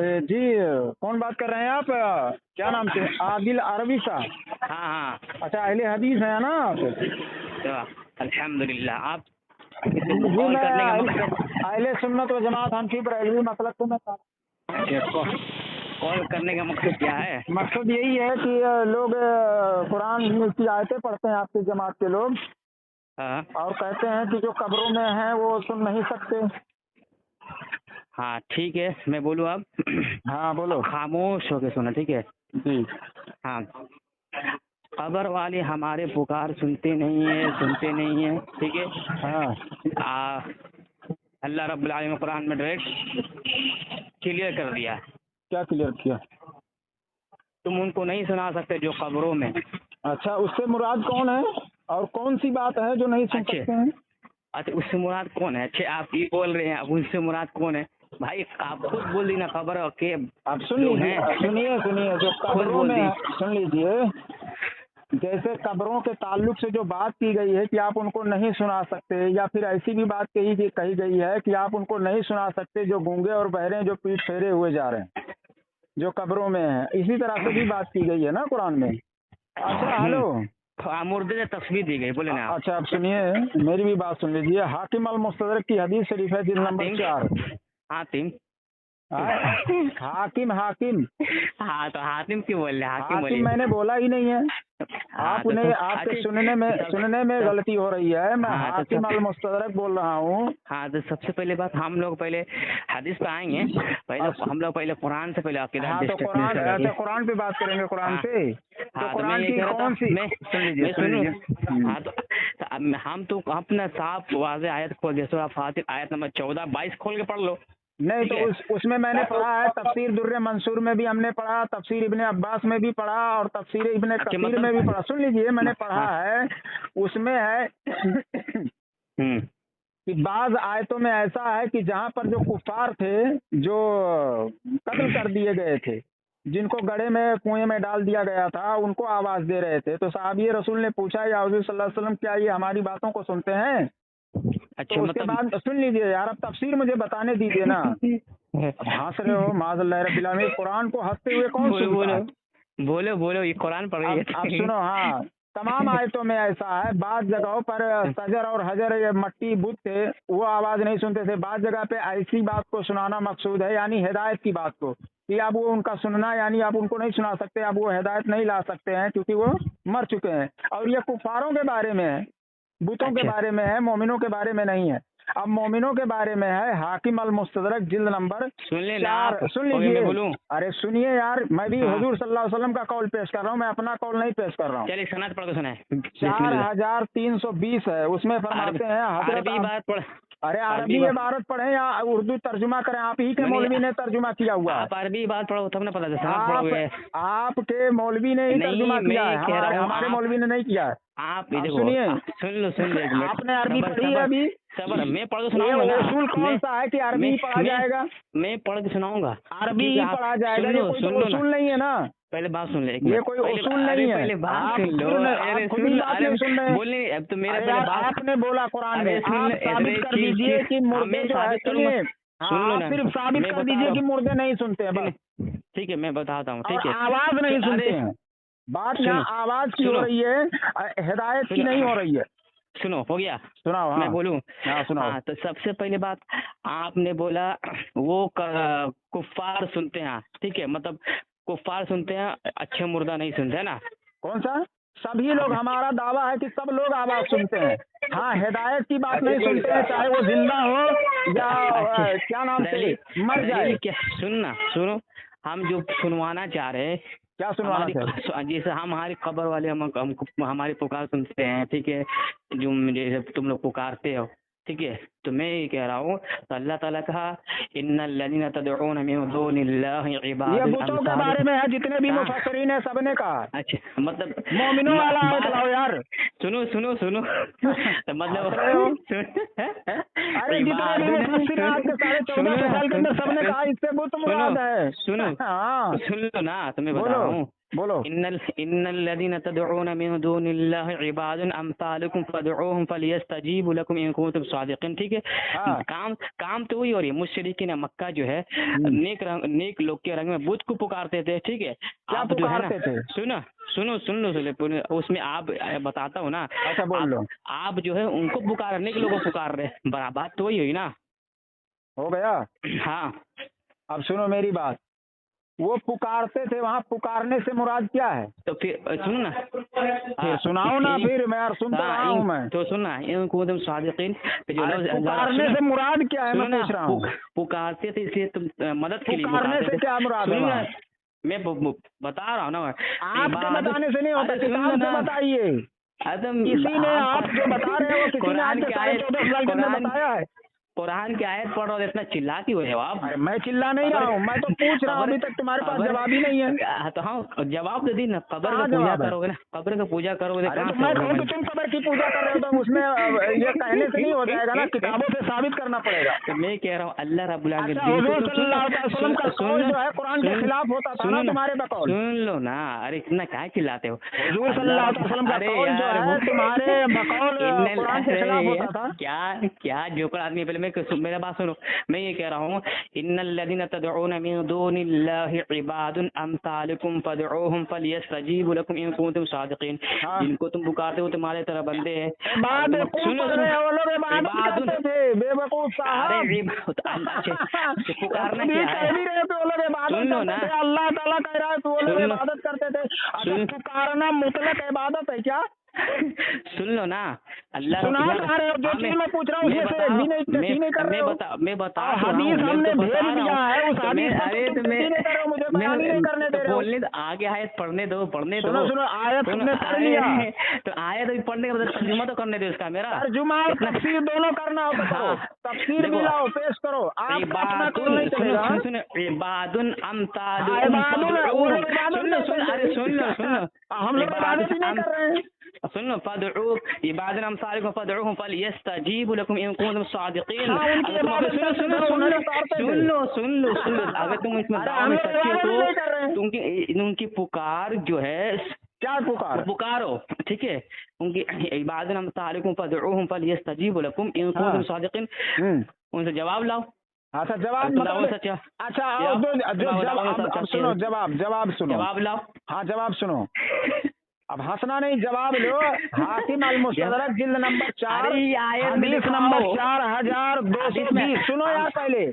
जी, कौन बात कर रहे हैं आप? क्या नाम से? आदिल अरबी साहब। हाँ हाँ। अच्छा, अहले हदीस हैं ना आप? तो अल्हम्दुलिल्लाह। आप जी, कॉल मैं करने का मकसद? अहले सुन्नत व जमात हनफी बरेलवी मसलक से मैं कॉल करने का मकसद क्या है? मकसद यही है कि लोग कुरान की आयतें पढ़ते हैं आपकी जमात के लोग, हाँ और कहते हैं कि जो कब्रों में हैं वो सुन नहीं सकते। हाँ, ठीक है, मैं बोलूँ अब? हाँ, बोलो। खामोश होके सुना, ठीक है? जी। हाँ। कब्र वाले हमारे पुकार सुनते नहीं है, ठीक है? हाँ, अल्लाह रब्बुल आलमीन कुरान में डायरेक्ट क्लियर कर दिया, क्या क्लियर किया? तुम उनको नहीं सुना सकते जो कब्रों में। अच्छा, उससे मुराद कौन है और कौन सी बात है जो नहीं सुन सकते हैं? अच्छा, उससे मुराद कौन है? अच्छा, आप ये बोल रहे हैं, अब उससे मुराद कौन है? भाई आप खुद बोल दी ना, कब्र के आप सुन जो लीजिए, हैं सुनिए, जो खुद कब्रों बोल में दी। है, सुन लीजिए। जैसे कब्रों के ताल्लुक से जो बात की गई है कि आप उनको नहीं सुना सकते, या फिर ऐसी भी बात कही गई है कि आप उनको नहीं सुना सकते जो गूंगे और बहरे हैं, जो पीठ फेरे हुए जा रहे हैं, जो कब्रों में हैं। इसी तरह से भी बात की गई है ना कुरान में। अच्छा, हेलो। मुर्दे से तस्वीर दी गई, बोले ना आप? अच्छा, अब सुनिए, मेरी भी बात सुन लीजिए। हाकिम अल मुस्तदरक की हदीस शरीफ है, जिल्द नंबर 4। हातिम। हाकिम हाकिम हाँ, तो हातिम क्यों बोल रहे? हाकिम हाकिम बोलिए। मैंने बोला ही नहीं है। हाँ, तो आपने आपके अच्छा, सुनने में गलती हो रही है। मैं हाँ, तो हाकिम अल मुस्तदरक बोल रहा हूँ। हाँ, तो सबसे पहले बात, हम लोग पहले हदीस पे आएंगे। पहले हम लोग पहले कुरान से पहले अकीदा हाँ, तो डिस्कस कुरान, करेंगे। अच्छा कुरान पे बात करेंगे, कुरान हाँ से। तो हाँ, तो मैं कुरान ये की कह रहा कौन था, सी? मैं सुन सुनूं? लीजिए। हाँ, तो हम तो अपना साफ वाज़े आयत खोल दिया, सूरह फातिर आयत नंबर 14-22 खोल के पढ़ लो। नहीं, ठीक तो है? उसमें मैंने पढ़ा है, तफसीर दुर्र मंसूर में भी हमने पढ़ा, तफसीर इब्ने अब्बास में भी पढ़ा, और तफसीर इब्ने अच्छा, कसीर में भी पढ़ा। सुन लीजिए, मैंने पढ़ा हाँ। है। उसमें है हम्म। कि बाज आयतों में ऐसा है कि जहाँ पर जो कुफार थे, जो कत्ल कर दिए गए थे, जिनको गड़े में कुएं में डाल दिया गया था, उनको आवाज दे रहे थे। तो साहबी रसूल ने पूछा, या हुजूर सल्लल्लाहु अलैहि वसल्लम, क्या ये हमारी बातों को सुनते हैं? अच्छा, तो उसके मतलब बाद सुन लीजिए यार, अब तफसीर मुझे बताने दीजिए ना। अब हंस रहे हो, माज़अल्लाह रब्बिल आलमीन। कुरान को हंसते हुए कौन बोलो सुनता बोलो है? बोलो बोलो, ये कुरान पढ़ रही अब है। सुनो। हाँ, तमाम आयतों में ऐसा है। बाद जगहों पर सजर और हजर, ये मट्टी बुत थे, वो आवाज नहीं सुनते थे। बाद जगह पे ऐसी बात को सुनाना मकसूद है, यानी हिदायत की बात को, कि आप वो उनका सुनना, यानी आप उनको नहीं सुना सकते, आप वो हिदायत नहीं ला सकते हैं, क्योंकि वो मर चुके हैं। और ये कुफारों के बारे में है, बुतों के अच्छा, बारे में है, मोमिनों के बारे में नहीं है। अब मोमिनों के बारे में है, हाकिम अल मुस्तदरक जिल्द नंबर सुन लेना 4। आप। सुन ओके, मैं लीजिए। बोलूं? अरे सुनिए यार, मैं भी हाँ, हुजूर सल्लल्लाहु अलैहि वसल्लम का कौल पेश कर रहा हूँ, मैं अपना कौल नहीं पेश कर रहा हूँ। चलिए सनद पढ़ के सुनाए। बिस्मिल्लाह। 4320 है, उसमें फरमाते हैं हजरत अरबी बात पढ़। अरे, अरबी अरबी बात इबारत पढ़े या उर्दू तर्जुमा करें? आप ही के नहीं, मौलवी ने तर्जुमा किया हुआ है। आप अरबी बात पढ़ो तब ना पता चले, सनद आप पढ़ोगे। आपके मौलवी ने ही नहीं, तर्जुमा मैं किया ये है, कह रहा हूँ, हमारे आप मौलवी ने नहीं किया है। आप ये आप देखो, सुनिए, सुन लो 1 मिनट। आपने अरबी सबर पढ़ी है सबर अभी? सबर, मैं पढ़ के ये सुनाऊंगा ना। उसूल कौन सा है कि अरबी ही पढ़ा जाएगा? मैं पढ़ के सुनाऊंगा। अरबी क्योंकि ही आप पढ़ा जाएगा? ये कोई तो सुन लो ना, उसूल नहीं है ना। पहले बात सुन ले 1 ये मिनट। कोई पहले उसूल अरे नहीं है। पहले बात आप सुन लो। अरे आप खुद सुन ही लो, बात अरे नहीं सुन रहे हैं। बोलने, अब तो मेरा अरे पहले यार, बात। आपने बोला कुरान अरे में, सुन आप ले, साबित कर दीजिए कि मुर्दे मैं जो है, साबित करूंगा। सुनिए। सुन लो हाँ, ना, आप सिर्फ साबित मैं कर बता दीजिए रहा कि हूँ। मुर्दे नहीं सुनते हैं, बस। ठीक है, मैं बताता हूँ, और ठीक है? आवाज नहीं सुनते अरे हैं। बात सुनो, यहाँ आवाज की हो सुनो, रही है, हिदायत की सुनो, नहीं हो रही है। सुनो, हो गया? सुनाओ। मैं हाँ, बोलूं? हाँ, सुनाओ। हाँ, तो सबसे पहले बात, आपने बोला वो कुफ्फार सुनते हैं, ठीक है? मतलब कुफ्फार सुनते हैं, अच्छे मुर्दा नहीं सुनते, है ना? कौन सा? सभी लोग, आपने हमारा दावा है कि सब लोग आवाज सुनते हैं। हाँ, हिदायत की बात नहीं सुनते हैं, चाहे वो जिंदा हो या अच्छे क्या नाम से दलील, मर जाए। दलील क्या? सुनो, हम जो सुनवाना चाह रहे हैं, क्या सुनवाना हमारी चाहिए? जैसे हमारी खबर वाले हमारी पुकार सुनते हैं, ठीक है? जो जैसे तुम लोग पुकारते हो, ठीक है? तो मैं ये कह रहा हूँ, तो अल्लाह ताला कहा, इन्नल लज़ीना तदऊन मिन दूनिल्लाहि ये इबादुल बुतों के अमसाल। बारे में है, जितने भी कहाँ? मुफस्सिरीन है सबने कहा। अच्छा, मतलब मोमिनों वाला आयत लाओ यार। सुनो तो मतलब हंस रहे हो? अरे, जितने भी इबादत, मुफस्सिर आज के 14.5 सुनो ना, फसाल के अंदर सबने कहा इससे बुत मुराद है। सुनो, हाँ, सुन लो ना, तो मैं बता बोलो। रहा हूँ। बोलो। इन्नल्लज़ीना तदऊना मिन दूनिल्लाहि इबादुन अम्सालुकुम फदऊहुम फलियस्तजीबु लकुम इन कुंतुम सादिकीन। ठीक है, हाँ। काम तो वही हो रही है। मुशरिकीन मक्का जो है नेक लोग के रंग में बुत को पुकारते थे। ठीक है, क्या आप जो है ना, पुकारते थे? सुन लो उसमें आप बताता हूँ ना। अच्छा बोल लो। आप जो है उनको पुकार रहे, नेक लोगों को पुकार रहे, बात तो वही हुई ना। हो गया। हाँ, अब सुनो मेरी बात, वो पुकारते थे, वहाँ पुकारने से मुराद क्या है? तो फिर सुनो ना, फिर सुनाओ ना, फिर मैं यार सुन तो रहा हूँ मैं। तो सुनना, इन कुंतुम सादिकीन जो पुकारने से मुराद क्या है, मैं पूछ रहा हूँ। पुकारते थे इसलिए तुम मदद के लिए पुकारने से क्या मुराद है? मैं बता रहा हूँ ना। आपके बताने से नहीं होता, किताब से बताइए। किसी ने आप जो बता रहे हो, किसी ने आज के 14.5 साल के अंदर बताया है? कुरान की आयत पढ़ रहे हो, इतना चिल्ला क्यों रहे हो आप? मैं चिल्ला नहीं रहा हूँ, मैं तो पूछ रहा हूँ, अभी तक तुम्हारे पास जवाब ही नहीं है। तो हाँ, जवाब दे दी ना, कब्र का पूजा करोगे ना, कब्र का पूजा करोगे। अरे तो मैं कहूँ कि तुम कब्र की पूजा कर रहे हो, तो उसमें ये कहने से नहीं हो जाएगा ना, किताबों से साबित करना पड़ेगा। तो मैं कह रहा हूँ अल्लाह रब्बुल आलमीन हुजूर सल्लल्लाहु अलैहि वसल्लम का कौल जो है कुरान के खिलाफ होता था ना, तुम्हारे बकौल। सुन लो ना, अरे इतना क्या चिल्लाते हो? हुजूर सल्लल्लाहु अलैहि वसल्लम का कौल जो है तुम्हारे बकौल कुरान के खिलाफ होता था। क्या जोकर आदमी, पहले मेरा बात सुनो। मैं ये कह रहा हूँ, इन्नल्लज़ीना तदऊना मिन दूनिल्लाहि इबादुन अम्सालुकुम फदऊहुम फलियस्तजीबु लकुम इन कुंतुम सादिकीन। जिनको तुम पुकारते हो तुम्हारे तरह बंदे हैं। बेवकूफ साहब, पुकारना क्या है? सुन लो ना, अल्लाह ताला कह रहा है तो वो लोग इबादत करते थे। पुकारना मुतलक इबादत है क्या? सुन लो ना, अल्लाह सुना रहा है, जो चीज मैं पूछ रहा हूँ उसमें से नहीं कर रहे हो। मैं बता हदीस हमने भेज दिया है, उस हदीस को तुम नहीं कर रहे हो, मुझे बयान नहीं करने दे रहे हो। बोलने आगे आयत पढ़ने दो। सुनो आयत तुमने पढ़ लिया, तो आयत भी पढ़ने के बाद तर्जुमा तो करने दो इसका। मेरा तर्जुमा और तफसीर दोनों करना हो तो तफसीर भी लाओ, पेश करो। आप अपना कौन नहीं चलेगा। इबादुन अम्सालुकुम, हम लोग इबादत ही नहीं कर रहे हैं। सुनो, फदऊ इबादन अम्सालुकुम फदऊहुम फलियस्तजीबु लकुम इन कुंतुम सादिकीन। सुन लो, अगर तुम इसमें दावा में सच्चे हो तो उनकी पुकार जो है, क्या पुकारो। ठीक है, उनकी इबादन अम्सालुकुम फदऊहुम फलियस्तजीबु लकुम इन कुंतुम सादिकीन, उनसे जवाब लाओ। अच्छा जवाब बताओ। अच्छा सुनो, जवाब सुनो, जवाब लाओ। हाँ जवाब सुनो, अब हंसना नहीं, जवाब लो। हाकिम अल मुस्तदरक जिल्द नंबर 4 हदीस नंबर 4220। सुनो यार, पहले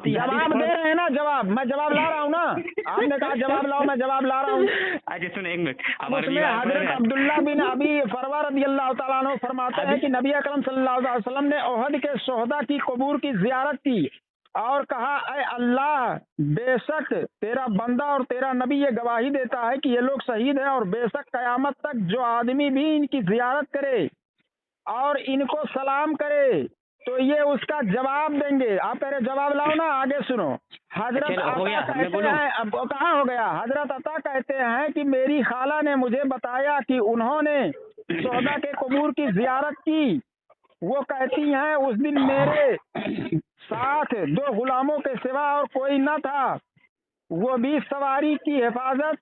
जवाब दे रहे हैं ना, जवाब मैं जवाब ला रहा हूँ ना। आपने कहा जवाब लाओ, मैं जवाब ला रहा हूँ। अच्छा सुनो एक मिनट, उसमें हजरत अब्दुल्ला बिन अबी फरवा रदियल्लाहु ताला अन्हु फरमाते हैं कि नबी अकरम सल्लल्लाहु अलैहि वसल्लम ने ओहद के शोहदा की कबूर की जियारत की और कहा, ऐ अल्लाह, बेशक तेरा बंदा और तेरा नबी ये गवाही देता है कि ये लोग शहीद हैं, और बेशक कयामत तक जो आदमी भी इनकी जियारत करे और इनको सलाम करे तो ये उसका जवाब देंगे। आप कह रहे जवाब लाओ ना, आगे सुनो। हजरत अता कहते हैं, अब कहाँ हो गया, हजरत अता कहते हैं कि मेरी खाला ने मुझे बताया कि उन्होंने शोहदा के कबूर की जियारत की। वो कहती हैं उस दिन मेरे साथ 2 गुलामों के सिवा और कोई न था, वो भी सवारी की हिफाजत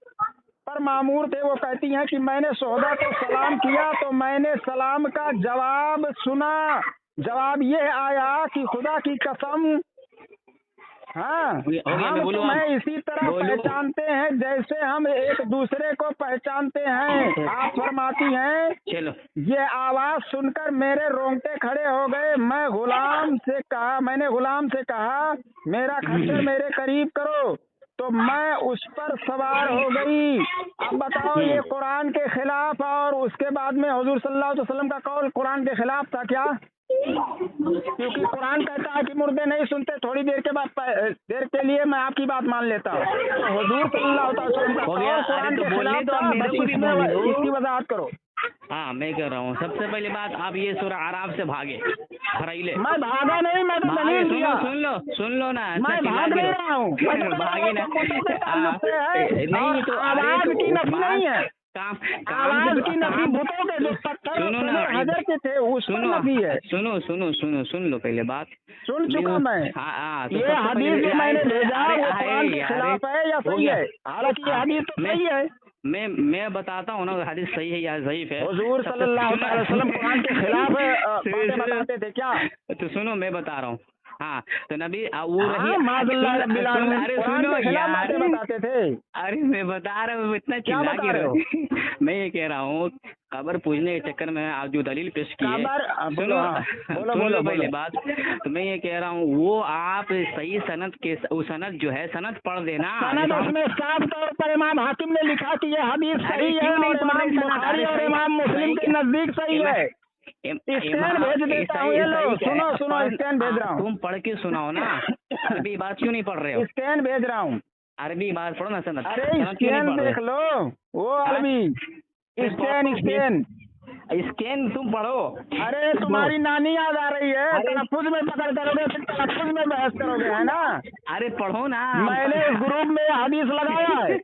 पर मामूर थे। वो कहती हैं कि मैंने शोहदा को सलाम किया तो मैंने सलाम का जवाब सुना। जवाब ये आया कि खुदा की कसम, हाँ हम तुम्हें इसी तरह पहचानते हैं जैसे हम एक दूसरे को पहचानते हैं। आप फरमाती हैं, चलो ये आवाज सुनकर मेरे रोंगटे खड़े हो गए। मैंने गुलाम से कहा मेरा खच्चर मेरे करीब करो, तो मैं उस पर सवार हो गई। अब बताओ, ये कुरान के खिलाफ और उसके बाद में हुजूर सल्लल्लाहु अलैहि वसल्लम का कौल कुरान के खिलाफ था क्या? क्योंकि कुरान कहता है कि मुर्दे नहीं सुनते, थोड़ी देर के लिए मैं आपकी बात मान लेता हूँ। तो हुजूर सल्लल्लाहु अलैहि वसल्लम का कौल कुरान के खिलाफ था, इसकी वजाहत करो। हाँ मैं कह रहा हूँ, सबसे पहले बात आप ये सूरह आराफ से भागे। मैं भागा नहीं, मैं तो दलील दिया। सुन लो ना, मैं भाग नहीं रहा हूँ, भागे ना नहीं, तो आवाज की नफी नहीं है, आवाज की नफी बुतों के जो पत्थर हजर के थे उसकी नफी है। सुन लो पहले बात। सुन चुका मैं। ये हदीस जो मैंने भेजा वो कुरान के खिलाफ है या सही है? हालांकि ये हदीस तो सही है। मैं बताता हूँ ना हदीस सही है या ज़ईफ है। हुजूर सल्लल्लाहु अलैहि वसल्लम कुरान के खिलाफ बातें बताते थे क्या? तो सुनो मैं बता रहा हूँ। हाँ तो नबी वो हाँ, रही माज़अल्लाह रब्बिल आलमीन, अरे कुरान सुनो के खिलाफ यार, बातें बताते थे। अरे मैं बता रहा हूँ इतना क्या चिल्ला बता क्यों रहे रहे हो? हो? मैं ये कह रहा हूँ खबर पूछने के चक्कर में आप जो दलील पेश की है, खबर बोलो, सुनो हाँ बोलो सुन बोलो लो पहले बोलो। बात। तो मैं ये कह रहा हूँ वो आप सही सनद के वो सनद जो है सनद पढ़ देना। सनद जैसे हम- उसमें साफ तौर पर इमाम हाकिम ने लिखा कि ये हदीस अरे सही है क्यों नहीं और पढ़ रहे इमाम सनद? बुखारी अरे और सही इमाम मुस्लिम सही के नजदीक सही है। स्कैन भेज देता हूँ, ये लो सुनो सुनो, स्कैन भेज रहा हूँ। तुम पढ़ के सुनाओ ना। अरबी बात क्यों नहीं पढ़ रहे हो? स्कैन भेज रहा हूँ। अरबी बात पढ़ो ना सनद। अरे सनद क्यों नहीं स्कैन पढ़ रहे? देख लो, वो अलवी स्कैन स्कैन। स्कैन तुम पढ़ो। अरे तुम्हारी नानी याद आ रही है, अरे- तलफ्फुज में पकड़ करोगे फिर तलफ्फुज में बहस करोगे, है ना? अरे पढ़ो ना। मैंने इस ग्रुप में हदीस लगाया है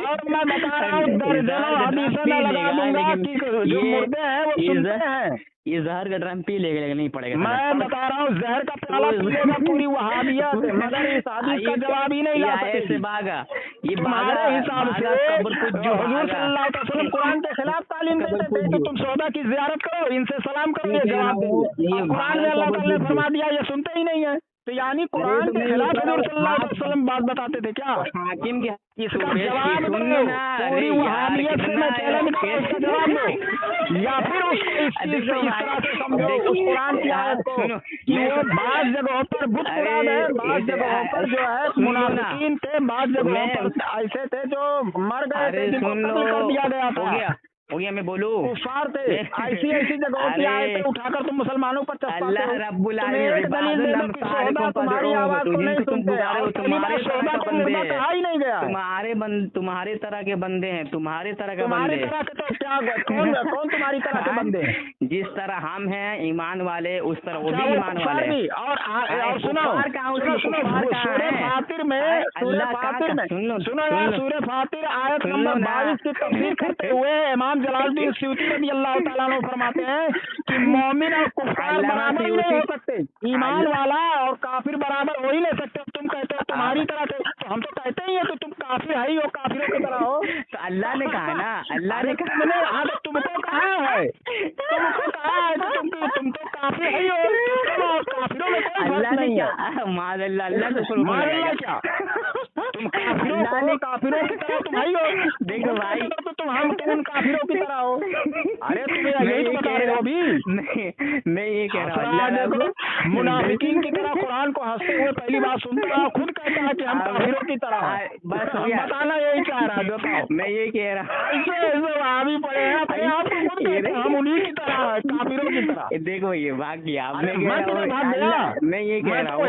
और मैं बता रहा हूँ दर्जनों हदीसें मैं लगा दूंगा कि जो मुर्दे हैं वो सुनते हैं। ये जहर का ड्रम पी लेगा लेकिन नहीं पड़ेगा। मैं बता रहा हूँ जहर का प्याला पी लेगा पूरी वहाबियत, मगर इस हदीस का जवाब ही नहीं ला ऐसे सकेगी। भागा ये तुम्हारे हिसाब से कब्र को जो हुजूर सल्लल्लाहु अलैहि वसल्लम कुरान के खिलाफ तालीम देते थे कि तुम सौदा की जियारत करो, इनसे सलाम करो, ये जवाब देंगे। और कुरान में अल्लाह ताला ने फरमा दिया, ये सुनते ही नहीं है। तो यानी कुरान के खिलाफ हुजूर सल्लल्लाहु अलैहि वसल्लम बात बताते थे क्या? हाकिम के इसका जवाब दो, पूरी वहाबियत से मैं चैलेंज कर रहा हूं, इसका जवाब दो, या फिर उसको इस तरह से समझो उस कुरान की आयत को कि वो बाज़ जगहों पर बुत मुराद है, बाज़ जगहों पर जो है मुनाफिकीन थे, बाज़ जगहों पर ऐसे थे जो मर गए थे, जिनको कत्ल कर दिया गया था, हो गया मैं बोलूं कुफार थे। ऐसी ऐसी जगहों की आयतें उठाकर तुम मुसलमानों पर चस्पाते हो। अल्लाह रब्बुल आलमीन एक दलील दे दो कि सोहदा तुम्हारी आवाज को नहीं सुनते, और पहली बात सोहदा को मुर्दा कहा ही नहीं गया है। तुम्हारे तरह के बंदे हैं, तुम्हारे तरह के तुम्हारी बंदे। तरह के तो क्या, कौन तुम्हारी तरह के बंदे हैं? जिस तरह हम हैं ईमान वाले, उस तरह वो भी अच्छा, ईमान वाले हैं। और सुनो सूरह फातिर में, सुनो यार, सूरह फातिर आयत नंबर 22 की तफसीर करते हुए इमाम जलालुद्दीन सयूती रज़ी अल्लाह तआला अन्हु फरमाते हैं कि मोमिन और कुफार बराबर नहीं हो सकते, ईमान वाला और काफिर बराबर हो ही नहीं सकते। तुम कहते हो तुम्हारी तरह के, तो हम तो कहते ही है कि तुम काफिर है ही हो, काफिरों की तरह हो। तो अल्लाह ने कहा ना, अल्लाह ने कहा तुमने तुमको कहा है, तुमको कहा है कि तुम तो काफिर है ही हो, तुम और काफिरों में कोई फर्क नहीं है। माज़अल्लाह, अल्लाह क्या तुम काफिरों की तरह तुम है ही हो। देखो भाई, तो तुम उन काफिरों की तरह हो। अरे तुम्हें यही तो बता रहे हो अभी। मैं ये कह रहा हूँ, देखो मुनाफिकीन की तरह कुरान को हंसते हुए पहली बार सुनता है, खुद कहता है कि हम काफिरों की तरह हैं। बस बताना यही चाह रहा है, बताओ। मैं ये कह रहा हूँ, ऐसे वहां पड़े हैं अपने आप को खुद कहते हैं हम उन्हीं की तरह है, काफिरों की तरह। देखो ये भाग गया। मैं ये कह रहा हूँ,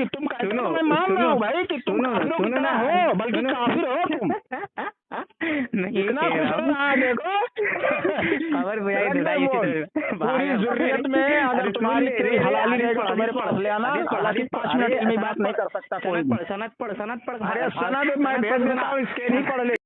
तुम कहते हो, मैं मान रहा हूँ भाई कि तुम काफिरों की तरह हो, बल्कि काफिर हो तुम। मैं ये कह रहा हूँ, देखो खबर पूरी ज़ुर्रियत में अगर तुम्हारी तेरी हलाली रहेगी तो मेरे पास ले आना। हालांकि 5 मिनट इतनी बात नहीं कर सकता कोई। सनद पढ़। अरे सनद मैं भेज देता हूँ, इसके नहीं पढ़ ले।